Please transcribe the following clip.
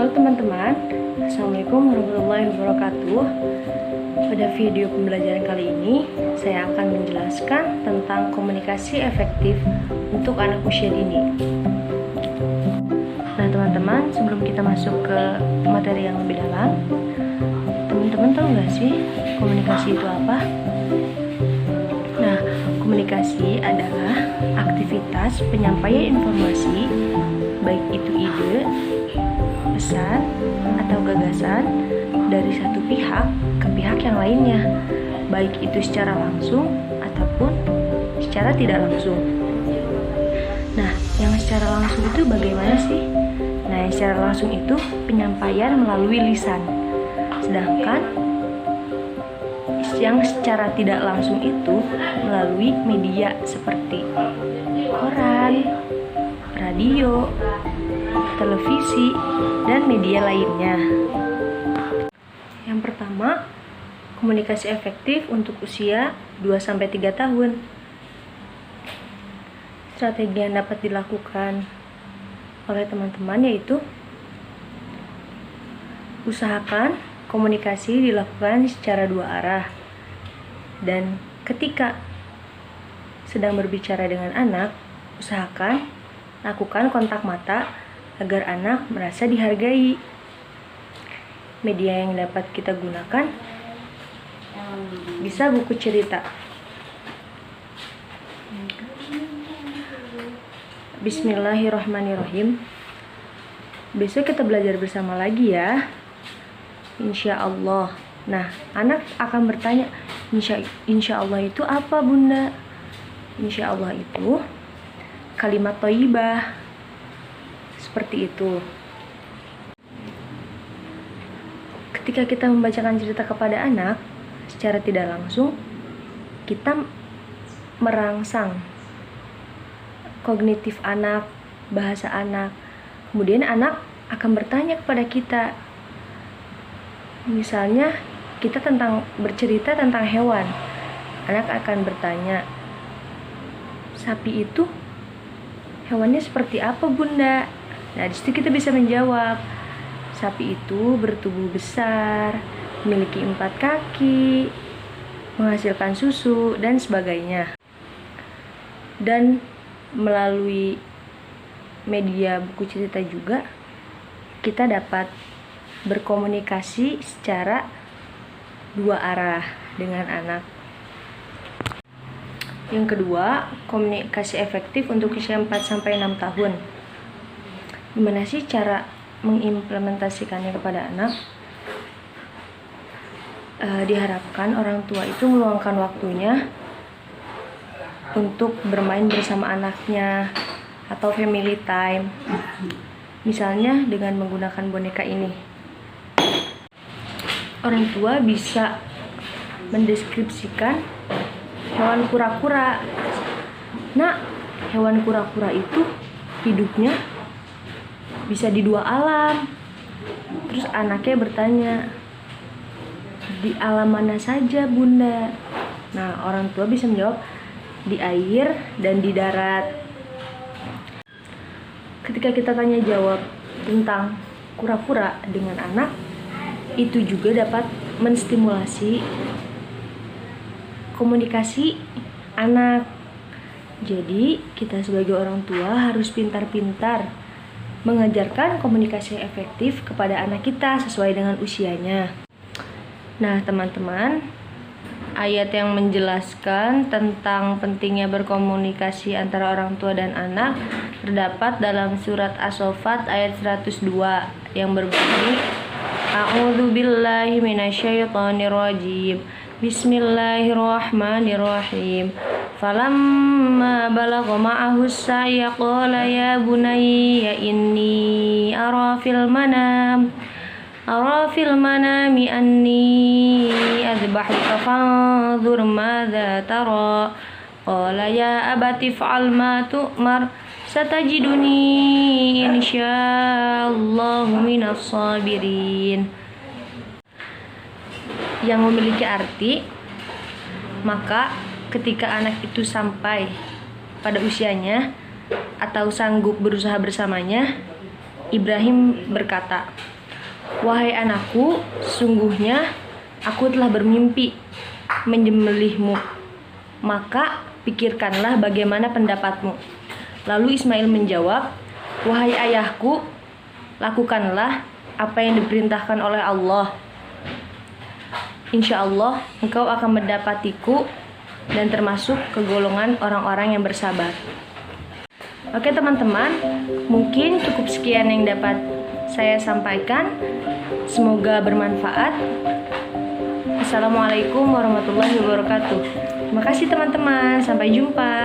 Halo teman-teman, Assalamualaikum warahmatullahi wabarakatuh. Pada video pembelajaran kali ini, saya akan menjelaskan tentang komunikasi efektif untuk anak usia dini. Nah teman-teman, sebelum kita masuk ke materi yang lebih dalam, teman-teman tahu nggak sih komunikasi itu apa? Nah, komunikasi adalah aktivitas penyampaian informasi, baik itu ide, pesan, atau gagasan dari satu pihak ke pihak yang lainnya, baik itu secara langsung ataupun secara tidak langsung. Nah, yang secara langsung itu bagaimana sih? Nah, yang secara langsung itu penyampaian melalui lisan. Sedangkan yang secara tidak langsung itu melalui media seperti koran, radio, televisi, dan media lainnya. Yang pertama, komunikasi efektif untuk usia 2-3 tahun. Strategi yang dapat dilakukan oleh teman-teman yaitu usahakan komunikasi dilakukan secara dua arah. Dan ketika sedang berbicara dengan anak, usahakan lakukan kontak mata agar anak merasa dihargai. Media yang dapat kita gunakan bisa buku cerita. Bismillahirrahmanirrahim. Besok kita belajar bersama lagi ya, insya Allah. Nah, anak akan bertanya, insya Allah itu apa bunda? Insya Allah itu kalimat thayyibah. Seperti itu. Ketika kita membacakan cerita kepada anak, secara tidak langsung kita merangsang kognitif anak, bahasa anak. Kemudian anak akan bertanya kepada kita. Misalnya kita bercerita tentang hewan. Anak akan bertanya, sapi itu hewannya seperti apa bunda? Nah, disitu kita bisa menjawab, sapi itu bertubuh besar, memiliki 4 kaki, menghasilkan susu, dan sebagainya. Dan melalui media buku cerita juga, kita dapat berkomunikasi secara dua arah dengan anak. Yang kedua, komunikasi efektif untuk usia 4-6 tahun. Gimana sih cara mengimplementasikannya kepada anak? Diharapkan orang tua itu meluangkan waktunya untuk bermain bersama anaknya atau family time. Misalnya dengan menggunakan boneka ini. Orang tua bisa mendeskripsikan hewan kura-kura. Nah, hewan kura-kura itu hidupnya bisa di 2 alam. Terus anaknya bertanya, di alam mana saja bunda? Nah, orang tua bisa menjawab, di air dan di darat. Ketika kita tanya jawab tentang kura-kura dengan anak, itu juga dapat menstimulasi komunikasi anak. Jadi, kita sebagai orang tua harus pintar-pintar mengajarkan komunikasi efektif kepada anak kita sesuai dengan usianya. Nah, teman-teman, ayat yang menjelaskan tentang pentingnya berkomunikasi antara orang tua dan anak terdapat dalam surat As-Saffat ayat 102 yang berbunyi, A'udzubillahi minasyaitonirrajim. Bismillahirrahmanirrahim. Falamma balagha ma'ahu as-sa'ya qala ya bunayya inni ara fil manami anni adbahuka fanzur madza tara. Qala ya abati fa'al ma tu'mar satajiduni insyaallahu minas sabirin. Yang memiliki arti, maka ketika anak itu sampai pada usianya atau sanggup berusaha bersamanya, Ibrahim berkata, Wahai anakku, sungguhnya aku telah bermimpi menyembelihmu. Maka pikirkanlah bagaimana pendapatmu. Lalu Ismail menjawab, wahai ayahku, lakukanlah apa yang diperintahkan oleh Allah. Insya Allah engkau akan mendapatiku dan termasuk ke golongan orang-orang yang bersabar. Oke teman-teman, mungkin cukup sekian yang dapat saya sampaikan. Semoga bermanfaat. Assalamualaikum warahmatullahi wabarakatuh. Terima kasih teman-teman, sampai jumpa.